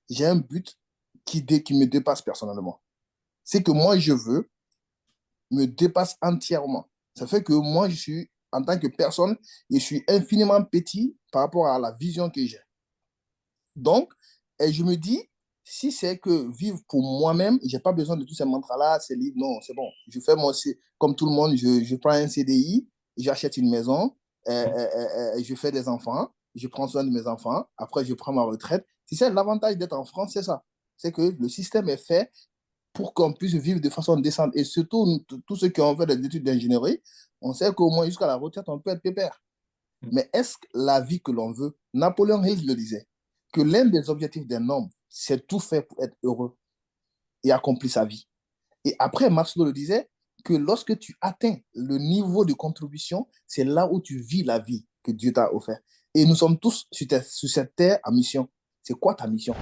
j'ai un but qui me dépasse personnellement. C'est que moi, je veux me dépasse entièrement. Ça fait que moi, je suis, en tant que personne, je suis infiniment petit par rapport à la vision que j'ai. Donc, et je me dis, si c'est que vivre pour moi-même, j'ai pas besoin de tous ces mantras-là, ces livres, non, c'est bon. Je fais moi aussi, comme tout le monde, je prends un CDI, j'achète une maison, je fais des enfants, je prends soin de mes enfants, après je prends ma retraite. Si c'est l'avantage d'être en France, c'est ça. C'est que le système est fait pour qu'on puisse vivre de façon décente. Et surtout, tous ceux qui ont fait des études d'ingénierie, on sait qu'au moins jusqu'à la retraite, on peut être pépère. Mais est-ce que la vie que l'on veut, Napoléon Hill le disait, que l'un des objectifs d'un homme, c'est tout faire pour être heureux et accomplir sa vie. Et après, Maslow le disait, que lorsque tu atteins le niveau de contribution, c'est là où tu vis la vie que Dieu t'a offert. Et nous sommes tous sur cette terre en mission. C'est quoi ta mission?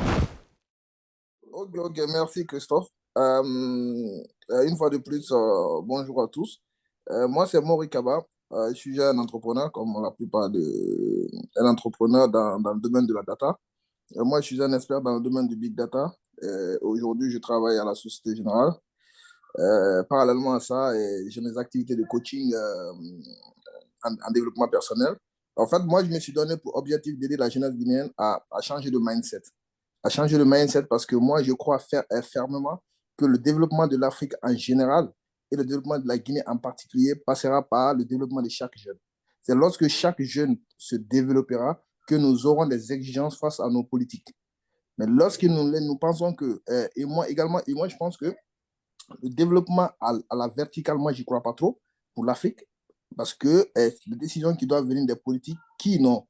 Ok, ok, merci Christophe. Une fois de plus, bonjour à tous. Moi, c'est Maury Kaba. Je suis un entrepreneur, comme la plupart de... un entrepreneur dans le domaine de la data. Moi, je suis un expert dans le domaine du big data. Aujourd'hui, je travaille à la Société Générale. Parallèlement à ça, j'ai mes activités de coaching en développement personnel. En fait, moi, je me suis donné pour objectif d'aider la jeunesse guinéenne à changer de mindset. À changer de mindset parce que moi, je crois fermement que le développement de l'Afrique en général et le développement de la Guinée en particulier passera par le développement de chaque jeune. C'est lorsque chaque jeune se développera que nous aurons des exigences face à nos politiques. Mais lorsque nous pensons que, et moi je pense que le développement à la verticale, moi, j'y crois pas trop pour l'Afrique, parce que les décisions qui doivent venir des politiques qui n'ont,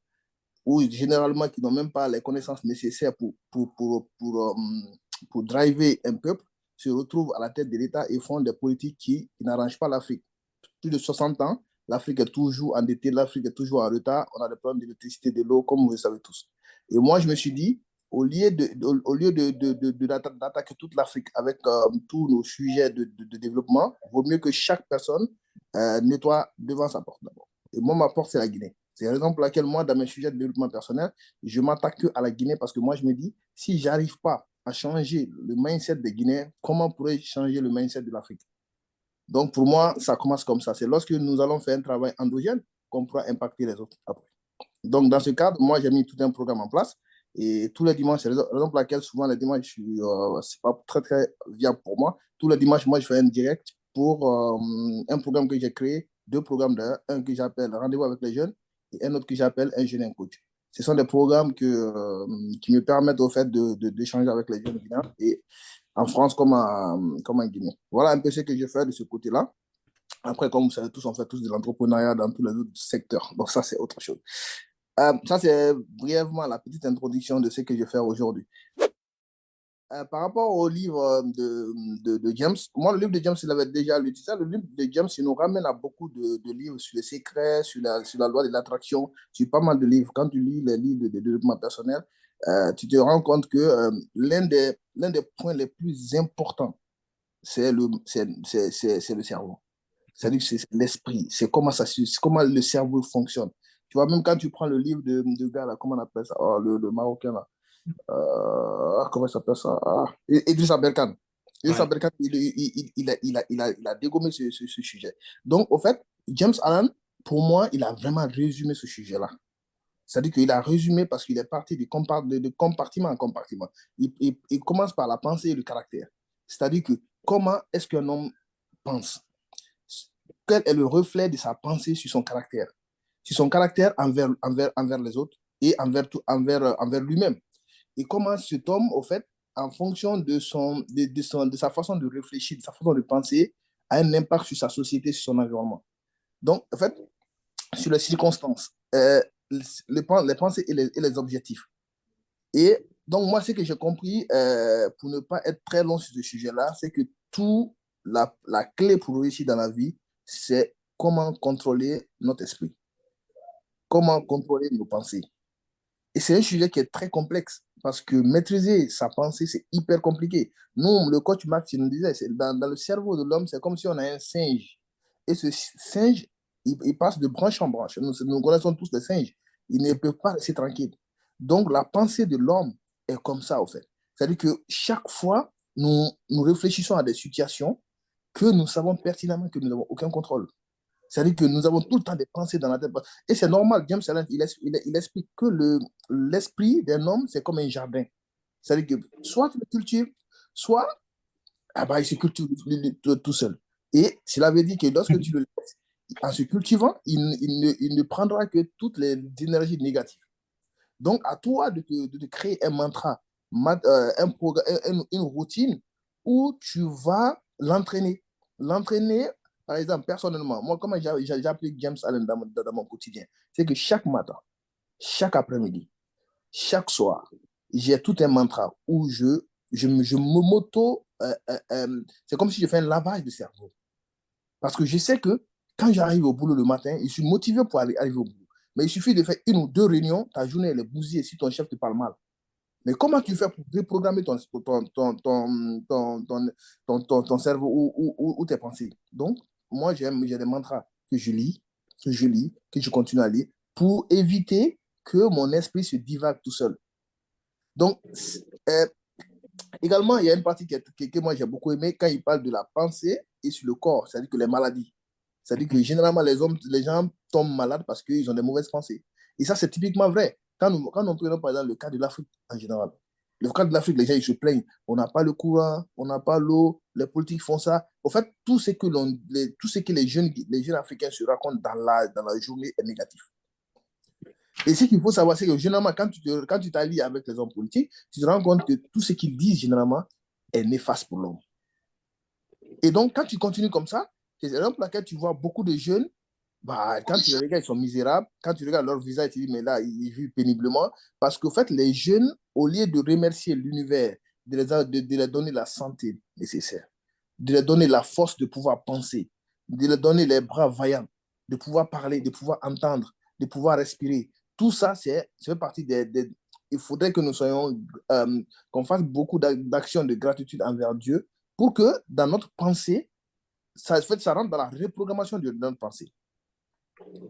ou généralement qui n'ont même pas les connaissances nécessaires pour driver un peuple, se retrouvent à la tête de l'État et font des politiques qui n'arrangent pas l'Afrique. Plus de 60 ans, l'Afrique est toujours endettée, l'Afrique est toujours en retard, on a des problèmes d'électricité, de l'eau, comme vous le savez tous. Et moi, je me suis dit, au lieu d'attaquer toute l'Afrique avec tous nos sujets de développement, il vaut mieux que chaque personne nettoie devant sa porte d'abord. Et moi, ma porte, c'est la Guinée. C'est la raison pour laquelle moi, dans mes sujets de développement personnel, je m'attaque que à la Guinée parce que moi, je me dis, si je n'arrive pas à changer le mindset des Guinéens, comment pourrais-je changer le mindset de l'Afrique? Donc, pour moi, ça commence comme ça. C'est lorsque nous allons faire un travail endogène qu'on pourra impacter les autres après. Donc, dans ce cadre, moi, j'ai mis tout un programme en place. Et tous les dimanches, c'est la raison pour laquelle souvent les dimanches, c'est pas très, très viable pour moi. Tous les dimanches, moi, je fais un direct pour un programme que j'ai créé, deux programmes d'un, un que j'appelle Rendez-vous avec les jeunes et un autre que j'appelle Un jeune coach. Ce sont des programmes qui me permettent au fait d'échanger avec les jeunes guinéens et en France comme en Guinée. Voilà un peu ce que je fais de ce côté-là. Après, comme vous savez tous, on fait tous de l'entrepreneuriat dans tous les autres secteurs. Donc ça, c'est autre chose. Ça, c'est brièvement la petite introduction de ce que je vais faire aujourd'hui. Par rapport au livre de James, moi, le livre de James, il avait déjà lu ça. Le livre de James, il nous ramène à beaucoup de livres sur les secrets, sur la loi de l'attraction, sur pas mal de livres. Quand tu lis les livres de développement personnel, tu te rends compte que l'un des points les plus importants, c'est le cerveau. C'est-à-dire que c'est l'esprit, c'est comment le cerveau fonctionne. Tu vois, même quand tu prends le livre de gars, là, comment on appelle ça, oh, le Marocain, là, comment il s'appelle ça? Idriss Aberkan. Idriss Ouais. Aberkan, il a dégommé ce sujet. Donc, au fait, James Allen, pour moi, il a vraiment résumé ce sujet-là. C'est-à-dire qu'il a résumé parce qu'il est parti de compartiment en compartiment. Il commence par la pensée et le caractère. C'est-à-dire que comment est-ce qu'un homme pense? Quel est le reflet de sa pensée sur son caractère envers les autres et envers lui-même. Et comment cet homme, au fait, en fonction de sa façon de réfléchir, de sa façon de penser, a un impact sur sa société, sur son environnement. Donc, en fait, sur les circonstances, les pensées et les objectifs. Et donc, moi, ce que j'ai compris, pour ne pas être très long sur ce sujet-là, c'est que la clé pour réussir dans la vie, c'est comment contrôler notre esprit, comment contrôler nos pensées. Et c'est un sujet qui est très complexe parce que maîtriser sa pensée, c'est hyper compliqué. Nous, le coach Max, il nous disait, dans le cerveau de l'homme, c'est comme si on a un singe. Et ce singe, il passe de branche en branche. Nous connaissons tous les singes. Ils ne peuvent pas rester tranquilles. Donc, la pensée de l'homme est comme ça, au fait. C'est-à-dire que chaque fois, nous réfléchissons à des situations que nous savons pertinemment que nous n'avons aucun contrôle. C'est-à-dire que nous avons tout le temps des pensées dans la tête. Et c'est normal, James Allen, il explique que l'esprit d'un homme, c'est comme un jardin. C'est-à-dire que soit tu le cultives, soit il se cultive tout seul. Et cela veut dire que lorsque tu le laisses, en se cultivant, il ne prendra que toutes les énergies négatives. Donc, à toi de créer un mantra, une routine où tu vas l'entraîner. L'entraîner, par exemple, personnellement, moi, comment j'applique James Allen dans mon quotidien, c'est que chaque matin, chaque après-midi, chaque soir, j'ai tout un mantra où je me moto, c'est comme si je fais un lavage de cerveau. Parce que je sais que quand j'arrive au boulot le matin, je suis motivé pour arriver au boulot. Mais il suffit de faire une ou deux réunions, ta journée elle est bousillée si ton chef te parle mal. Mais comment tu fais pour reprogrammer ton cerveau ou tes pensées? Donc, moi, j'ai des mantras que je continue à lire pour éviter que mon esprit se divague tout seul. Donc, euh, également, il y a une partie que moi j'ai beaucoup aimé quand il parle de la pensée et sur le corps, c'est-à-dire que les maladies. C'est-à-dire que généralement, les gens tombent malades parce qu'ils ont des mauvaises pensées. Et ça, c'est typiquement vrai. Quand nous prenons par exemple le cas de l'Afrique en général, le cas de l'Afrique, les gens ils se plaignent. On n'a pas le courant, on n'a pas l'eau, les politiques font ça. En fait, tout ce que les jeunes Africains se racontent dans la journée est négatif. Et ce qu'il faut savoir, c'est que généralement, quand tu t'allies avec les hommes politiques, tu te rends compte que tout ce qu'ils disent, généralement, est néfaste pour l'homme. Et donc, quand tu continues comme ça, c'est la raison pour laquelle tu vois beaucoup de jeunes, quand tu les regardes, ils sont misérables. Quand tu regardes leur visage, tu te dis, mais là, ils vivent péniblement. Parce qu'en fait, les jeunes, au lieu de remercier l'univers, de leur donner la santé nécessaire, de leur donner la force de pouvoir penser, de leur donner les bras vaillants, de pouvoir parler, de pouvoir entendre, de pouvoir respirer, tout ça, ça fait partie il faudrait que nous soyons, qu'on fasse beaucoup d'actions de gratitude envers Dieu pour que dans notre pensée, ça rentre dans la reprogrammation de notre pensée.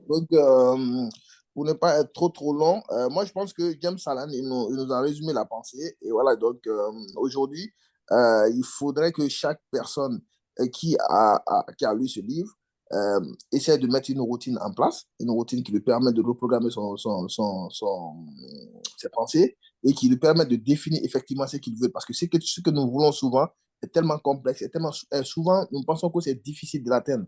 Donc, pour ne pas être trop long, moi je pense que James Allen, il nous a résumé la pensée. Et voilà, donc aujourd'hui, il faudrait que chaque personne qui a lu ce livre essaie de mettre une routine en place, une routine qui lui permet de reprogrammer ses pensées et qui lui permet de définir effectivement ce qu'il veut. Parce que ce que nous voulons souvent est tellement complexe, souvent nous pensons que c'est difficile de l'atteindre.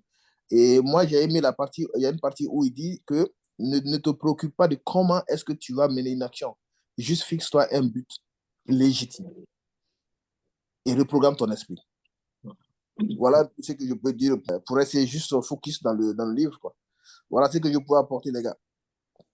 Et moi, j'ai aimé la partie, il y a une partie où il dit que ne te préoccupe pas de comment est-ce que tu vas mener une action. Juste fixe-toi un but légitime et reprogramme ton esprit. Voilà ce que je peux dire pour essayer juste de focus dans le livre, quoi. Voilà ce que je peux apporter, les gars.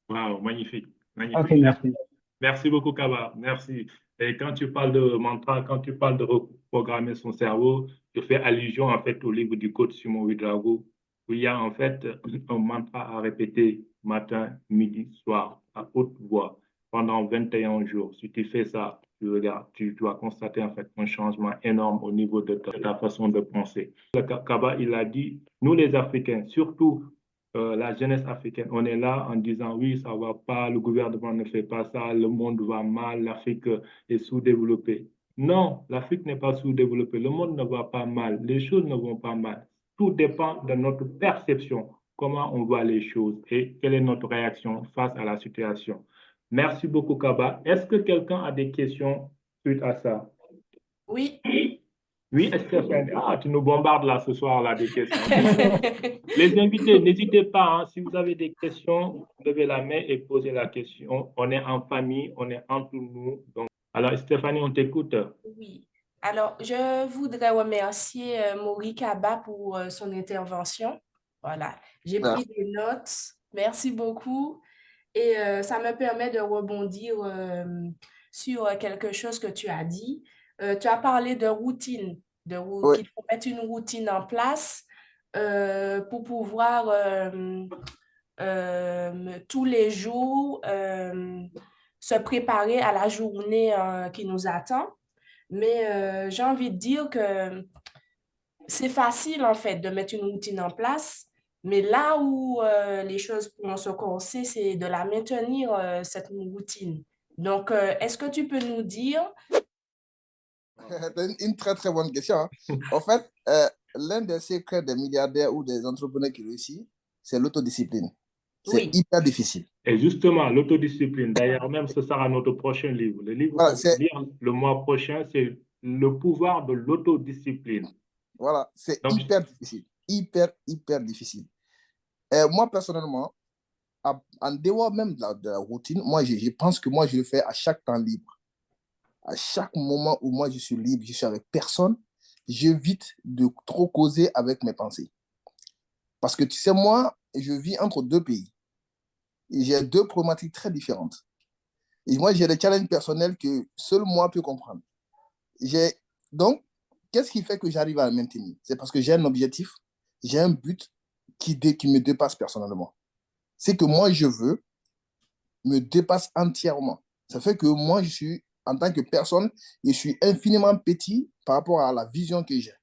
Wow, magnifique, Ok, magnifique. merci. Merci beaucoup, Kaba. Merci. Et quand tu parles de mantra, quand tu parles de reprogrammer son cerveau, tu fais allusion en fait au livre du coach Simon Ouedraogo, où il y a en fait un mantra à répéter matin, midi, soir, à haute voix, pendant 21 jours. Si tu fais ça, tu regardes, tu vas constater en fait un changement énorme au niveau de ta façon de penser. Kaba, il a dit, nous les Africains, surtout la jeunesse africaine, on est là en disant oui, ça va pas, le gouvernement ne fait pas ça, le monde va mal, l'Afrique est sous-développée. Non, l'Afrique n'est pas sous-développée, le monde ne va pas mal, les choses ne vont pas mal. Tout dépend de notre perception, comment on voit les choses et quelle est notre réaction face à la situation. Merci beaucoup, Kaba. Est-ce que quelqu'un a des questions suite à ça? Oui. Oui, Stéphane. Ah, tu nous bombardes là ce soir là des questions. Les invités, n'hésitez pas, hein, si vous avez des questions, levez la main et posez la question. On est en famille, on est entre nous. Donc, alors, Stéphanie, on t'écoute. Oui. Alors, je voudrais remercier Maury Kaba pour son intervention. Voilà, j'ai pris Merci. des notes. Merci beaucoup. Et ça me permet de rebondir sur quelque chose que tu as dit. Tu as parlé de routine, Oui, qu'il faut mettre une routine en place pour pouvoir tous les jours se préparer à la journée qui nous attend. Mais j'ai envie de dire que c'est facile en fait de mettre une routine en place, mais là où les choses pourront se corser, c'est de la maintenir, cette routine. Donc, est-ce que tu peux nous dire C'est une très, très bonne question. Hein. En fait, l'un des secrets des milliardaires ou des entrepreneurs qui réussissent, c'est l'autodiscipline. C'est Oui, hyper difficile. Et justement, l'autodiscipline, d'ailleurs, même ce sera notre prochain livre. Le livre Voilà, qu'on va lire le mois prochain, c'est Le pouvoir de l'autodiscipline. c'est Donc, hyper difficile. Hyper, hyper difficile. Moi, personnellement, en dehors même de la routine, moi, je pense que moi, je le fais à chaque temps libre. À chaque moment où moi, je suis libre, je suis avec personne, j'évite de trop causer avec mes pensées. Parce que tu sais, moi, je vis entre deux pays. Et j'ai deux problématiques très différentes. Et moi, j'ai des challenges personnels que seul moi peux comprendre. J'ai... Donc, qu'est-ce qui fait que j'arrive à le maintenir? C'est parce que j'ai un objectif, j'ai un but qui me dépasse personnellement. C'est que moi, je veux me dépasse entièrement. Ça fait que moi, je suis, en tant que personne, je suis infiniment petit par rapport à la vision que j'ai.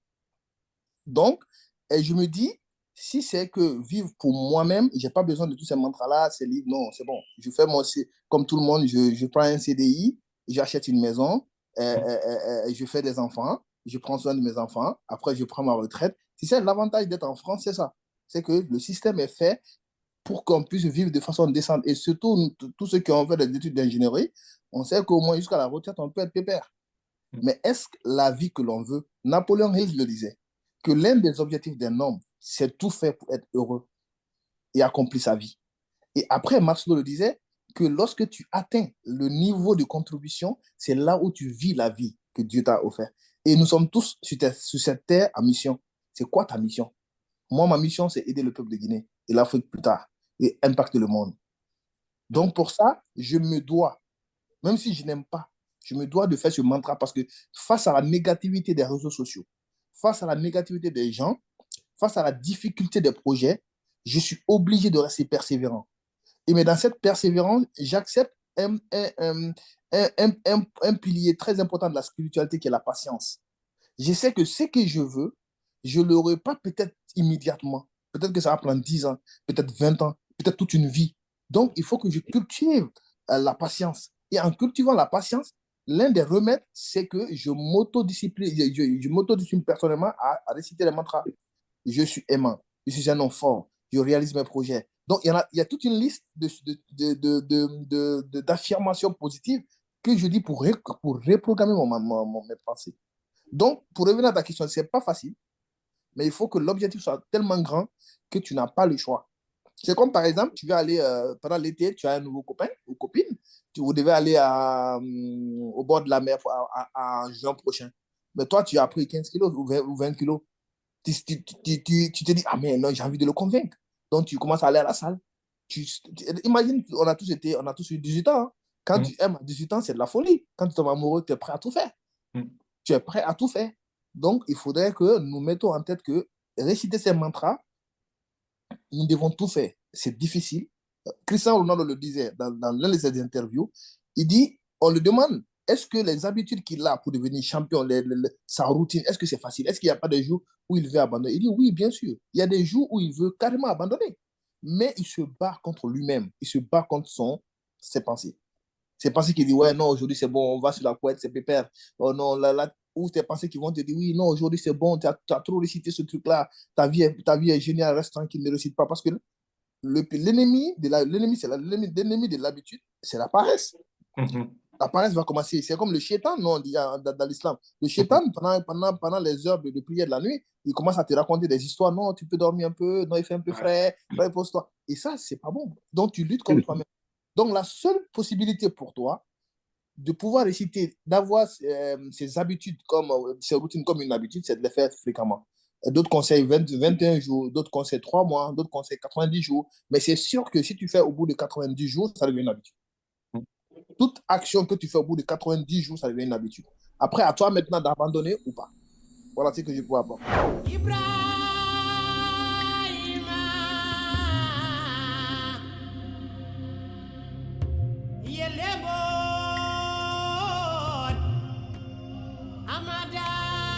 Donc, et je me dis, si c'est que vivre pour moi-même, je n'ai pas besoin de tous ces mantras-là, ces livres, non, c'est bon. Je fais moi aussi, comme tout le monde, je prends un CDI, j'achète une maison, je fais des enfants, je prends soin de mes enfants, après je prends ma retraite. Tu sais, l'avantage d'être en France, c'est ça. C'est que le système est fait pour qu'on puisse vivre de façon décente. Et surtout, tous ceux qui ont fait des études d'ingénierie, on sait qu'au moins jusqu'à la retraite, on peut être pépère. Mais est-ce que la vie que l'on veut, Napoléon Hill le disait, que l'un des objectifs d'un homme, c'est tout faire pour être heureux et accomplir sa vie. Et après, Maslow le disait, que lorsque tu atteins le niveau de contribution, c'est là où tu vis la vie que Dieu t'a offert. Et nous sommes tous sur cette terre en mission. C'est quoi ta mission? Moi, ma mission, c'est aider le peuple de Guinée et l'Afrique plus tard et impacter le monde. Donc, pour ça, je me dois, même si je n'aime pas, je me dois de faire ce mantra parce que face à la négativité des réseaux sociaux, face à la négativité des gens, face à la difficulté des projets, je suis obligé de rester persévérant. Et mais dans cette persévérance, j'accepte un pilier très important de la spiritualité qui est la patience. Je sais que ce que je veux, je ne l'aurai pas peut-être immédiatement. Peut-être que ça va prendre 10 ans, peut-être 20 ans, peut-être toute une vie. Donc, il faut que je cultive la patience. Et en cultivant la patience, l'un des remèdes, c'est que je m'autodiscipline personnellement à réciter les mantras. Je suis aimant, je suis un enfant, je réalise mes projets. Donc, il y a toute une liste d'affirmations positives que je dis pour reprogrammer mes pensées. Donc, pour revenir à ta question, ce n'est pas facile, mais il faut que l'objectif soit tellement grand que tu n'as pas le choix. C'est comme par exemple, tu veux aller pendant l'été, tu as un nouveau copain ou copine, vous devez aller au bord de la mer en juin prochain. Mais toi, tu as pris 15 kilos ou 20 kilos. Tu te dis, ah mais non, j'ai envie de le convaincre. Donc, tu commences à aller à la salle. Imagine, on a tous eu 18 ans. Hein. Quand tu aimes à 18 ans, c'est de la folie. Quand tu tombes amoureux, tu es prêt à tout faire. Tu es prêt à tout faire. Donc, il faudrait que nous mettons en tête que réciter ces mantras, nous devons tout faire. C'est difficile. Christian Ronaldo le disait dans l'un de ses interviews. Il dit, on le demande, est-ce que les habitudes qu'il a pour devenir champion, sa routine, est-ce que c'est facile? Est-ce qu'il n'y a pas des jours où il veut abandonner? Il dit, oui, bien sûr. Il y a des jours où il veut carrément abandonner. Mais il se bat contre lui-même. Il se bat contre ses pensées. Ses pensées qui disent, ouais, non, aujourd'hui c'est bon, on va sur la couette, c'est pépère. Oh non, là, ou tes pensées qui vont te dire, oui, non, aujourd'hui c'est bon, tu as trop récité ce truc-là, ta vie est géniale, reste tranquille, ne récite pas. Parce que l'ennemi de l'habitude, c'est la paresse. La paresse va commencer. C'est comme le shaitan, non, dans l'islam. Le shaitan, pendant les heures de prière de la nuit, il commence à te raconter des histoires. Non, tu peux dormir un peu. Non, il fait un peu frais. Repose-toi. Et ça, c'est pas bon. Donc, tu luttes contre toi-même. Donc, la seule possibilité pour toi de pouvoir réciter, d'avoir ces habitudes, ces routines comme une habitude, c'est de les faire fréquemment. D'autres conseillent 21 jours, d'autres conseillent 3 mois, d'autres conseillent 90 jours. Mais c'est sûr que si tu fais au bout de 90 jours, ça devient une habitude. Toute action que tu fais au bout de 90 jours, ça devient une habitude. Après, à toi maintenant d'abandonner ou pas. Voilà ce que je pourrais apporter.